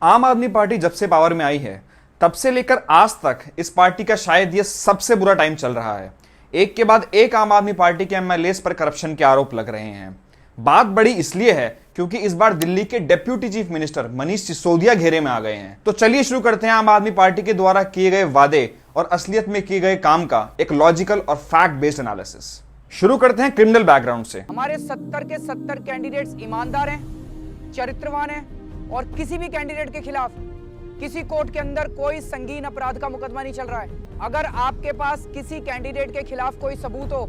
आम आदमी पार्टी जब से पावर में आई है तब से लेकर आज तक इस पार्टी का शायद ये सबसे बुरा टाइम चल रहा है। एक के बाद एक आम आदमी पार्टी के एमएलएस पर करप्शन के आरोप लग रहे हैं। बात बड़ी इसलिए है क्योंकि इस बार दिल्ली के deputy chief minister Manish Sisodia घेरे में आ गए हैं। तो चलिए शुरू करते हैं आम आदमी पार्टी के द्वारा किए गए वादे और असलियत में किए गए काम का एक लॉजिकल और फैक्ट बेस्ड एनालिसिस। शुरू करते हैं क्रिमिनल बैकग्राउंड से। हमारे 70 के 70 कैंडिडेट्स ईमानदार हैं, चरित्रवान हैं और किसी भी कैंडिडेट के खिलाफ किसी कोर्ट के अंदर कोई संगीन अपराध का मुकदमा नहीं चल रहा है। अगर आपके पास किसी कैंडिडेट के खिलाफ कोई सबूत हो,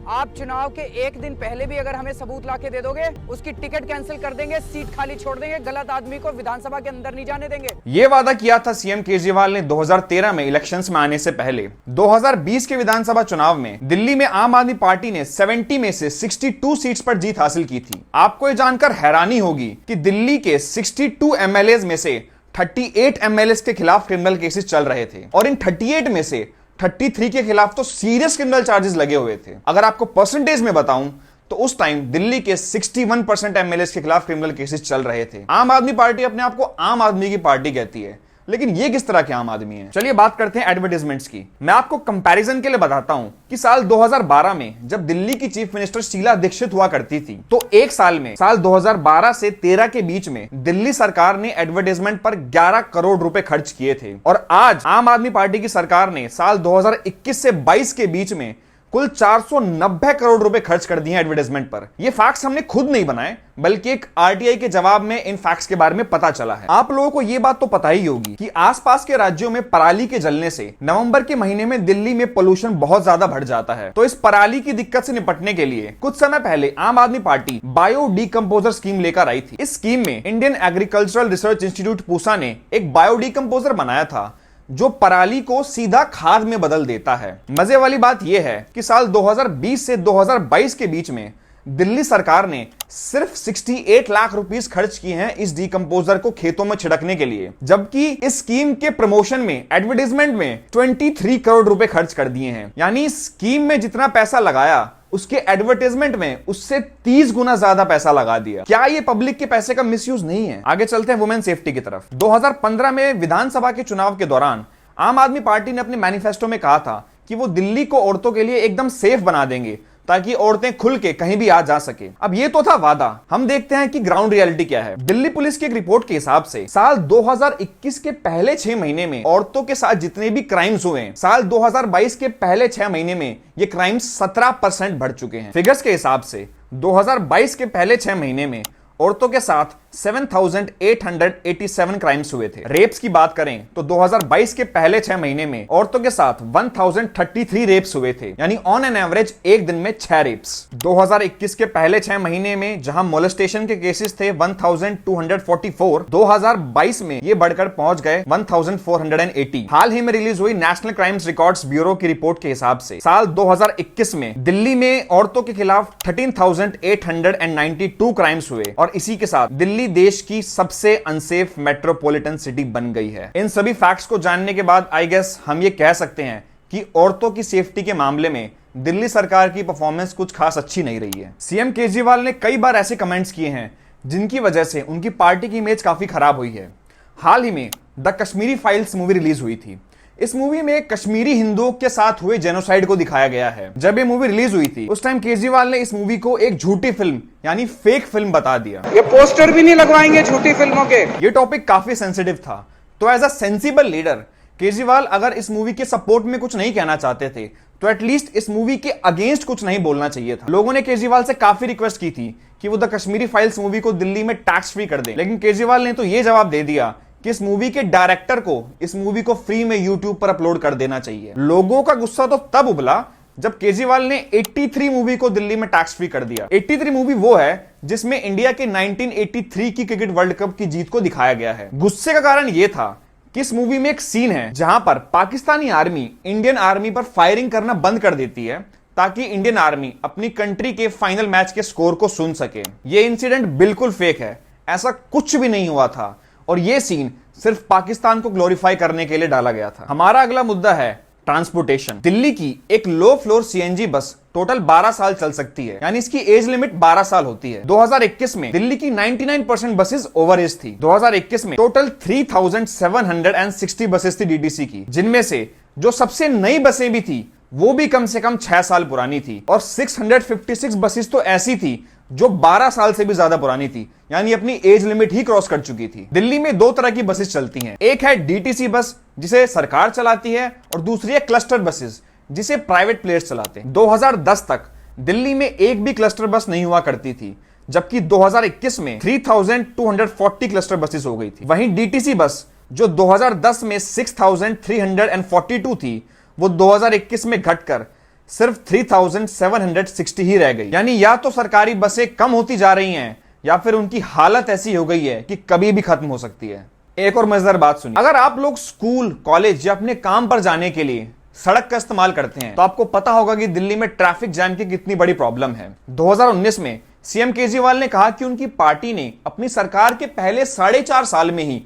आप चुनाव के एक दिन पहले भी अगर हमें सबूत लाके दे दोगे, उसकी टिकट कैंसिल कर देंगे, सीट खाली छोड़ देंगे, गलत आदमी को विधानसभा के अंदर नहीं जाने देंगे। ये वादा किया था सीएम केजरीवाल ने 2013 में इलेक्शंस में आने से पहले। 2020 के विधानसभा चुनाव में दिल्ली में आम आदमी पार्टी ने 70 में से 62 सीट्स पर जीत हासिल की थी। आपको ये जानकर हैरानी होगी कि दिल्ली के 62 एमएलएज में से 38 एमएलएस के खिलाफ क्रिमिनल केसेस चल रहे थे और इन 38 में से 33 के खिलाफ तो सीरियस क्रिमिनल चार्जेस लगे हुए थे। अगर आपको परसेंटेज में बताऊं तो उस टाइम दिल्ली के 61% एमएलएस के खिलाफ क्रिमिनल केसेस चल रहे थे। आम आदमी पार्टी अपने आप को आम आदमी की पार्टी कहती है, लेकिन ये किस तरह के आम आदमी है? चलिए बात करते हैं एडवर्टाइजमेंट्स की। मैं आपको कंपैरिजन के लिए बताता हूं कि साल 2012 में जब दिल्ली की चीफ मिनिस्टर शीला दीक्षित हुआ करती थी, तो एक साल में साल 2012 से 13 के बीच में दिल्ली सरकार ने एडवर्टाइजमेंट पर 11 करोड़ रुपए खर्च किए थे। और आज आम आदमी पार्टी की सरकार ने साल 2021 से 22 के बीच में कुल 490 करोड़ रुपए खर्च कर दिए एडवर्टाइजमेंट पर। ये फैक्ट्स हमने खुद नहीं बनाए, बल्कि एक आरटीआई के जवाब में इन फैक्ट्स के बारे में पता चला है। आप लोगों को ये बात तो पता ही होगी कि आसपास के राज्यों में पराली के जलने से नवंबर के महीने में दिल्ली में पोल्यूशन बहुत ज्यादा बढ़ जाता है। तो इस पराली की दिक्कत से निपटने के लिए कुछ समय पहले आम आदमी पार्टी बायो डिकम्पोजर स्कीम लेकर आई थी। इस स्कीम में Indian agricultural research institute Pusa ने एक बायो डिकम्पोजर बनाया था जो पराली को सीधा खाद में बदल देता है। मजे वाली बात यह है कि साल 2020 से 2022 के बीच में दिल्ली सरकार ने सिर्फ 68 लाख रुपीस खर्च किए हैं इस डिकम्पोजर को खेतों में छिड़कने के लिए, जबकि इस स्कीम के प्रमोशन में, एडवर्टाइजमेंट में 23 करोड़ रुपए खर्च कर दिए हैं। यानी स्कीम में जितना पैसा लगाया उसके एडवर्टाइजमेंट में उससे 30 गुना ज्यादा पैसा लगा दिया। क्या ये पब्लिक के पैसे का मिसयूज नहीं है? आगे चलते हैं वुमेन सेफ्टी की तरफ। 2015 में विधानसभा के चुनाव के दौरान आम आदमी पार्टी ने अपने मैनिफेस्टो में कहा था कि वो दिल्ली को औरतों के लिए एकदम सेफ बना देंगे ताकि औरतें खुल के कहीं भी आ जा सके। अब ये तो था वादा, हम देखते हैं कि ग्राउंड रियलिटी क्या है। दिल्ली पुलिस की एक रिपोर्ट के हिसाब से साल 2021 के पहले 6 महीने में औरतों के साथ जितने भी क्राइम्स हुए हैं, साल 2022 के पहले 6 महीने में ये क्राइम्स 17% बढ़ चुके हैं। फिगर्स के हिसाब से 2022 के पहले 6 महीने में औरतों के साथ 7,887 क्राइम्स हुए थे। रेप्स की बात करें तो 2022 के पहले 6 महीने में औरतों के साथ 1,033 रेप्स हुए थे, यानी ऑन एन एवरेज एक दिन में 6 रेप्स। 2021 के पहले 6 महीने में जहां मोलेस्टेशन के केसेस थे 1,244, 2022 में ये बढ़कर पहुंच गए 1,480। हाल ही में रिलीज हुई नेशनल क्राइम्स रिकॉर्ड्स ब्यूरो की रिपोर्ट के हिसाब से साल 2021 में दिल्ली में औरतों के खिलाफ 13,892 क्राइम्स हुए और इसी के साथ दिल्ली देश की सबसे अनसेफ मेट्रोपॉलिटन सिटी बन गई है। इन सभी फैक्ट्स को जानने के बाद आई गेस हम ये कह सकते हैं कि औरतों की सेफ्टी के मामले में दिल्ली सरकार की परफॉर्मेंस कुछ खास अच्छी नहीं रही है। सीएम केजरीवाल ने कई बार ऐसे कमेंट्स किए हैं जिनकी वजह से उनकी पार्टी की इमेज काफी खराब हुई है। हाल ही में the Kashmiri files movie release हुई थी। इस मूवी में कश्मीरी हिंदुओं के साथ हुए जेनोसाइड को दिखाया गया है। जब ये मूवी रिलीज हुई थी उस टाइम केजरीवाल ने इस मूवी को एक झूठी फिल्म यानी फेक फिल्म बता दिया। ये पोस्टर भी नहीं लगवाएंगे झूठी फिल्मों के। ये टॉपिक काफी सेंसिटिव था, तो as a sensible leader Kejriwal अगर इस मूवी के सपोर्ट में कुछ नहीं कहना चाहते थे तो एटलीस्ट इस मूवी के अगेंस्ट कुछ नहीं बोलना चाहिए था। लोगों ने केजरीवाल से काफी रिक्वेस्ट की थी कि वो द कश्मीरी फाइल्स मूवी को दिल्ली में टैक्स फ्री कर दे, लेकिन केजरीवाल ने तो ये जवाब दे दिया कि इस मूवी के डायरेक्टर को इस मूवी को फ्री में यूट्यूब पर अपलोड कर देना चाहिए। लोगों का गुस्सा तो तब उबला जब केजरीवाल ने 83 मूवी को दिल्ली में टैक्स फ्री कर दिया। 83 मूवी वो है जिसमें इंडिया के 1983 की क्रिकेट वर्ल्ड कप की जीत को दिखाया गया है। गुस्से का कारण यह था कि इस मूवी में एक सीन है जहां पर पाकिस्तानी आर्मी इंडियन आर्मी पर फायरिंग करना बंद कर देती है ताकि इंडियन आर्मी अपनी कंट्री के फाइनल मैच के स्कोर को सुन सके। यह इंसिडेंट बिल्कुल फेक है, ऐसा कुछ भी नहीं हुआ था और यह सीन सिर्फ पाकिस्तान को ग्लोरीफाई करने के लिए डाला गया था। हमारा अगला मुद्दा है ट्रांसपोर्टेशन, दिल्ली की एक low floor CNG bus total 12 साल चल सकती है, यानी इसकी एज लिमिट 12 साल होती है। 2021 में दिल्ली की 99% बसेस ओवर एज थी। 2021 में टोटल 3760 बसेस थी डीटीसी की, जिनमें से जो सबसे नई बसें भी थी वो भी कम से कम 6 साल पुरानी थी, और 656 बसेस तो ऐसी थी जो 12 साल से भी ज्यादा पुरानी थी, यानी अपनी एज लिमिट ही क्रॉस कर चुकी थी। दिल्ली में दो तरह की बसेस चलती हैं, एक है डीटीसी बस जिसे सरकार चलाती है, और दूसरी है क्लस्टर बसेस जिसे प्राइवेट प्लेयर्स चलाते हैं। 2010 तक दिल्ली में एक भी क्लस्टर बस नहीं हुआ करती थी, जबकि 2021 में 3240 क्लस्टर बसेस हो गई थी। वहीं डीटीसी बस जो 2010 में 6342 थी, वो 2021 में घटकर सिर्फ 3760 ही रह गई। यानी या तो सरकारी बसें कम होती जा रही हैं, या फिर उनकी हालत ऐसी हो गई है कि कभी भी खत्म हो सकती है। एक और मजेदार बात सुनिए, अगर आप लोग स्कूल, कॉलेज या अपने काम पर जाने के लिए सड़क का इस्तेमाल करते हैं तो आपको पता होगा कि दिल्ली में ट्रैफिक जैम की कितनी बड़ी प्रॉब्लम है। 2019 में सीएम केजरीवाल ने कहा कि उनकी पार्टी ने अपनी सरकार के पहले 4.5 साल में ही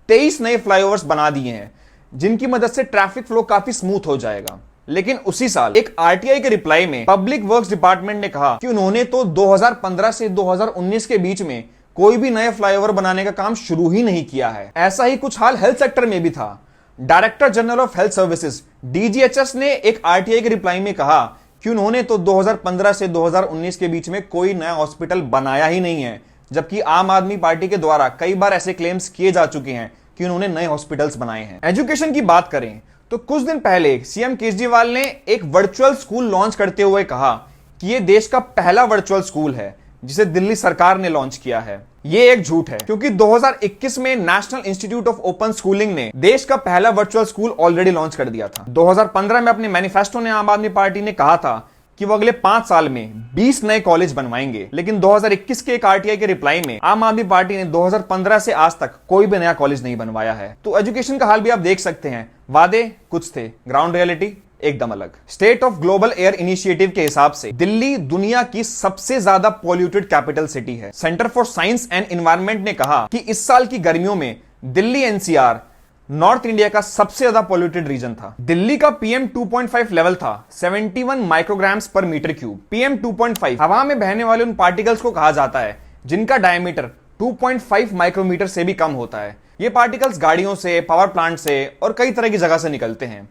23 नए फ्लाईओवर्स बना दिए हैं, जिनकी मदद से ट्रैफिक फ्लो काफी स्मूथ हो जाएगा। लेकिन उसी साल एक आरटीआई के रिप्लाई में पब्लिक वर्क्स डिपार्टमेंट ने कहा कि उन्होंने तो 2015 से 2019 के बीच में कोई भी नए फ्लाईओवर बनाने का काम शुरू ही नहीं किया है। ऐसा ही कुछ हाल हेल्थ सेक्टर में भी था। Director general of health services DGHS ने एक आरटीआई के रिप्लाई में कहा कि उन्होंने तो 2015 से 2019 के बीच में कोई नया हॉस्पिटल बनाया ही नहीं है, जबकि आम आदमी पार्टी के द्वारा कई बार ऐसे क्लेम्स किए जा चुके हैं कि उन्होंने नए हॉस्पिटल्स बनाए हैं। एजुकेशन की बात करें तो कुछ दिन पहले सीएम केजरीवाल ने एक वर्चुअल स्कूल लॉन्च करते हुए कहा कि यह देश का पहला वर्चुअल स्कूल है जिसे दिल्ली सरकार ने लॉन्च किया है। यह एक झूठ है, क्योंकि 2021 में national institute of open schooling ने देश का पहला वर्चुअल स्कूल ऑलरेडी लॉन्च कर दिया था। 2015 में अपने मैनिफेस्टो में आम आदमी पार्टी ने कहा था कि वो अगले 5 साल में 20 नए कॉलेज बनवाएंगे, लेकिन 2021 के एक आरटीआई के रिप्लाई में आम आदमी पार्टी ने 2015 से आज तक कोई भी नया कॉलेज नहीं बनवाया है। तो एजुकेशन का हाल भी आप देख सकते हैं, वादे कुछ थे, ग्राउंड रियलिटी एकदम अलग। State of global air initiative के हिसाब से दिल्ली दुनिया की सबसे ज्यादा पॉल्यूटेड कैपिटल सिटी है। Centre for science and environment ने कहा कि इस साल की गर्मियों में दिल्ली एनसीआर नॉर्थ इंडिया का सबसे ज्यादा पॉल्यूटेड रीजन था। दिल्ली का पीएम 2.5 लेवल था 71 माइक्रोग्राम्स पर मीटर क्यूब। पीएम 2.5 हवा में बहने वाले उन पार्टिकल्स को कहा जाता है जिनका डायमीटर 2.5 माइक्रोमीटर से भी कम होता है। ये पार्टिकल्स गाड़ियों से, पावर प्लांट से और कई तरह की जगह से निकलते हैं।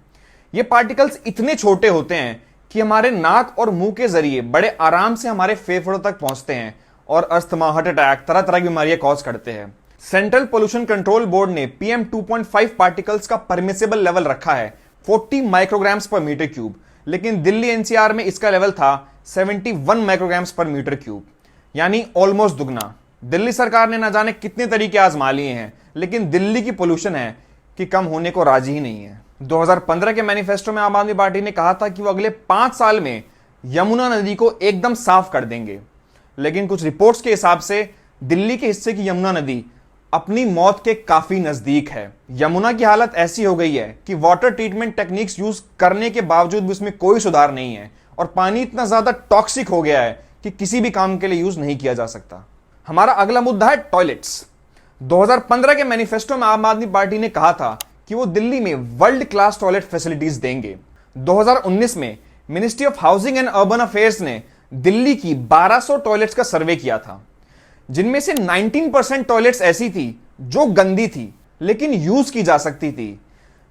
ये पार्टिकल्स इतने छोटे होते हैं कि हमारे नाक और मुंह के जरिए बड़े आराम से हमारे फेफड़ों तक पहुंचते हैं और अस्थमा, हार्ट अटैक, तरह तरह की बीमारियां कॉज करते हैं। सेंट्रल पोल्यूशन कंट्रोल बोर्ड ने पीएम 2.5 पार्टिकल्स का परमिसेबल लेवल रखा है 40 माइक्रोग्राम्स पर मीटर क्यूब, लेकिन दिल्ली एनसीआर में इसका लेवल था 71 माइक्रोग्राम्स पर मीटर क्यूब, यानी ऑलमोस्ट दुगना। दिल्ली सरकार ने न जाने कितने तरीके आजमा लिए हैं, लेकिन दिल्ली की पोल्यूशन है कि कम होने को राजी ही नहीं है। 2015 के मैनिफेस्टो में आम आदमी पार्टी ने कहा था कि वो अगले 5 साल में यमुना नदी को एकदम साफ कर देंगे, लेकिन कुछ रिपोर्ट्स के हिसाब से दिल्ली के हिस्से की यमुना नदी अपनी मौत के काफी नजदीक है। यमुना की हालत ऐसी हो गई है कि वाटर ट्रीटमेंट टेक्निक्स यूज करने के बावजूद भी उसमें कोई सुधार नहीं है, और पानी इतना ज्यादा टॉक्सिक हो गया है कि किसी भी काम के लिए यूज नहीं किया जा सकता। हमारा अगला मुद्दा है टॉयलेट्स। 2015 के मैनिफेस्टो में आम आदमी पार्टी ने कहा था कि वो दिल्ली में वर्ल्ड क्लास टॉयलेट फैसिलिटीज देंगे। 2019 में ministry of housing and urban affairs ने दिल्ली की 1200 टॉयलेट्स का सर्वे किया था, जिनमें से 19% टॉयलेट्स ऐसी थी जो गंदी थी लेकिन यूज की जा सकती थी।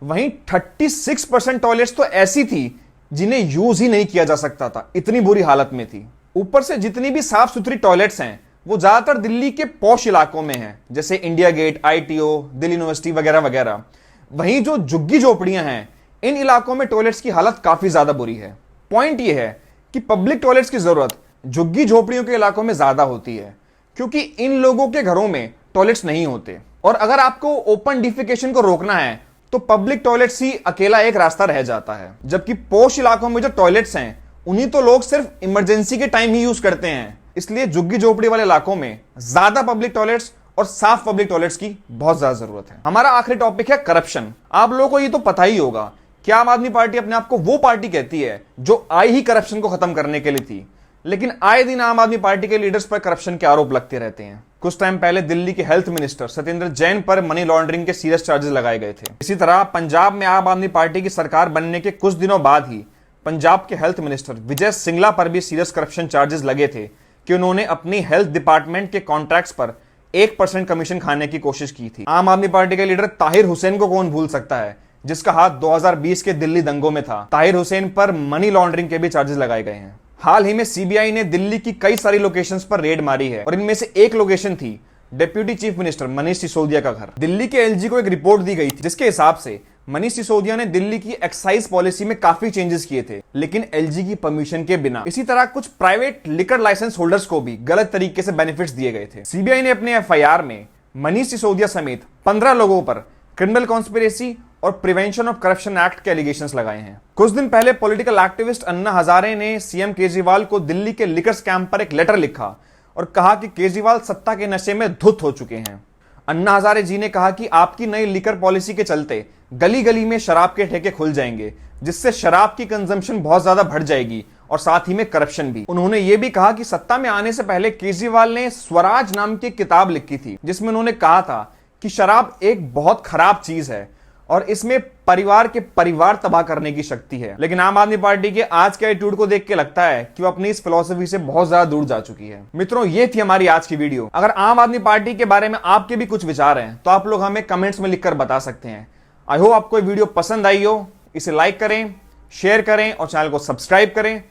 वहीं 36% टॉयलेट्स तो ऐसी थी जिन्हें यूज ही नहीं किया जा सकता था, इतनी बुरी हालत में थी। ऊपर से जितनी भी साफ सुथरी टॉयलेट्स हैं वो ज्यादातर दिल्ली के पॉश इलाकों में हैं, जैसे India Gate, ITO, Delhi University वगैरह वगैरह। वहीं जो झुग्गी झोपड़ियां हैं, इन इलाकों में टॉयलेट्स की हालत काफी ज्यादा बुरी है। पॉइंट यह है कि पब्लिक टॉयलेट्स की जरूरत झुग्गी झोपड़ियों के इलाकों में ज्यादा होती है, क्योंकि इन लोगों के घरों में टॉयलेट्स नहीं होते। और अगर आपको ओपन डिफिकेशन को रोकना है तो पब्लिक टॉयलेट्स ही अकेला एक रास्ता रह जाता है। जबकि पोश इलाकों में जो टॉयलेट्स हैं उन्हीं तो लोग सिर्फ इमरजेंसी के टाइम ही यूज करते हैं, इसलिए झुग्गी झोपड़ी वाले इलाकों में ज्यादा पब्लिक टॉयलेट्स और साफ पब्लिक टॉयलेट्स की बहुत ज्यादा जरूरत है। हमारा आखिरी टॉपिक है करप्शन। आप लोगों को ये तो पता ही होगा कि आम आदमी पार्टी अपने आप को वो पार्टी कहती है जो आई ही करप्शन को खत्म करने के लिए थी, लेकिन आए दिन आम आदमी पार्टी के लीडर्स पर करप्शन के आरोप लगते रहते हैं। कुछ टाइम पहले दिल्ली के हेल्थ मिनिस्टर सत्येंद्र जैन पर मनी लॉन्ड्रिंग के सीरियस चार्जेस लगाए गए थे। इसी तरह पंजाब में आम आदमी पार्टी की सरकार बनने के कुछ दिनों बाद ही पंजाब के हेल्थ मिनिस्टर विजय सिंगला पर भी सीरियस करप्शन चार्जेस लगे थे कि उन्होंने अपनी हेल्थ डिपार्टमेंट के कॉन्ट्रैक्ट्स पर 1% कमीशन खाने की कोशिश की थी। आम आदमी पार्टी के लीडर ताहिर हुसैन को कौन भूल सकता है, जिसका हाथ 2020 के दिल्ली दंगों में था। ताहिर हुसैन पर मनी लॉन्ड्रिंग के भी चार्जेस लगाए गए हैं। हाल ही में सीबीआई ने दिल्ली की कई सारी लोकेशंस पर रेड मारी है और इनमें से एक लोकेशन थी deputy chief minister Manish Sisodia का घर। दिल्ली के एलजी को एक रिपोर्ट दी गई थी जिसके हिसाब से मनीष सिसोदिया ने दिल्ली की एक्साइज पॉलिसी में काफी चेंजेस किए थे, लेकिन एलजी की परमिशन के बिना। इसी तरह कुछ प्राइवेट लिकर लाइसेंस होल्डर्स को भी गलत तरीके से बेनिफिट्स दिए गए थे। सीबीआई ने अपने एफआईआर में मनीष सिसोदिया समेत 15 लोगों पर क्रिमिनल कॉन्स्पिरेसी और प्रिवेंशन ऑफ करप्शन एक्ट के एलिगेशंस लगाए हैं। कुछ दिन पहले पॉलिटिकल एक्टिविस्ट अन्ना हजारे ने सीएम केजरीवाल को दिल्ली के लिकर स्कैम पर एक लेटर लिखा और कहा कि केजरीवाल सत्ता के नशे में धुत हो चुके हैं। अन्ना हजारे जी ने कहा कि आपकी नई लिकर पॉलिसी के चलते गली गली में शराब के ठेके खुल जाएंगे, जिससे शराब की कंजम्पशन बहुत ज्यादा बढ़ जाएगी और साथ ही में करप्शन भी। उन्होंने ये भी कहा कि सत्ता में आने से पहले केजरीवाल ने स्वराज नाम की किताब लिखी थी, जिसमें उन्होंने कहा था कि शराब एक बहुत खराब चीज है और इसमें परिवार के परिवार तबाह करने की शक्ति है। लेकिन आम आदमी पार्टी के आज के एटीट्यूड को देख के लगता है कि वो अपनी इस फिलॉसफी से बहुत ज्यादा दूर जा चुकी है। मित्रों, ये थी हमारी आज की वीडियो। अगर आम आदमी पार्टी के बारे में आपके भी कुछ विचार हैं तो आप लोग हमें कमेंट्स में लिखकर बता सकते हैं। आई होप आपको ये वीडियो पसंद आई हो। इसे लाइक करें, शेयर करें और चैनल को सब्सक्राइब करें।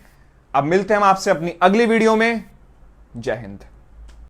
अब मिलते हैं हम आपसे अपनी अगली वीडियो में। जय हिंद।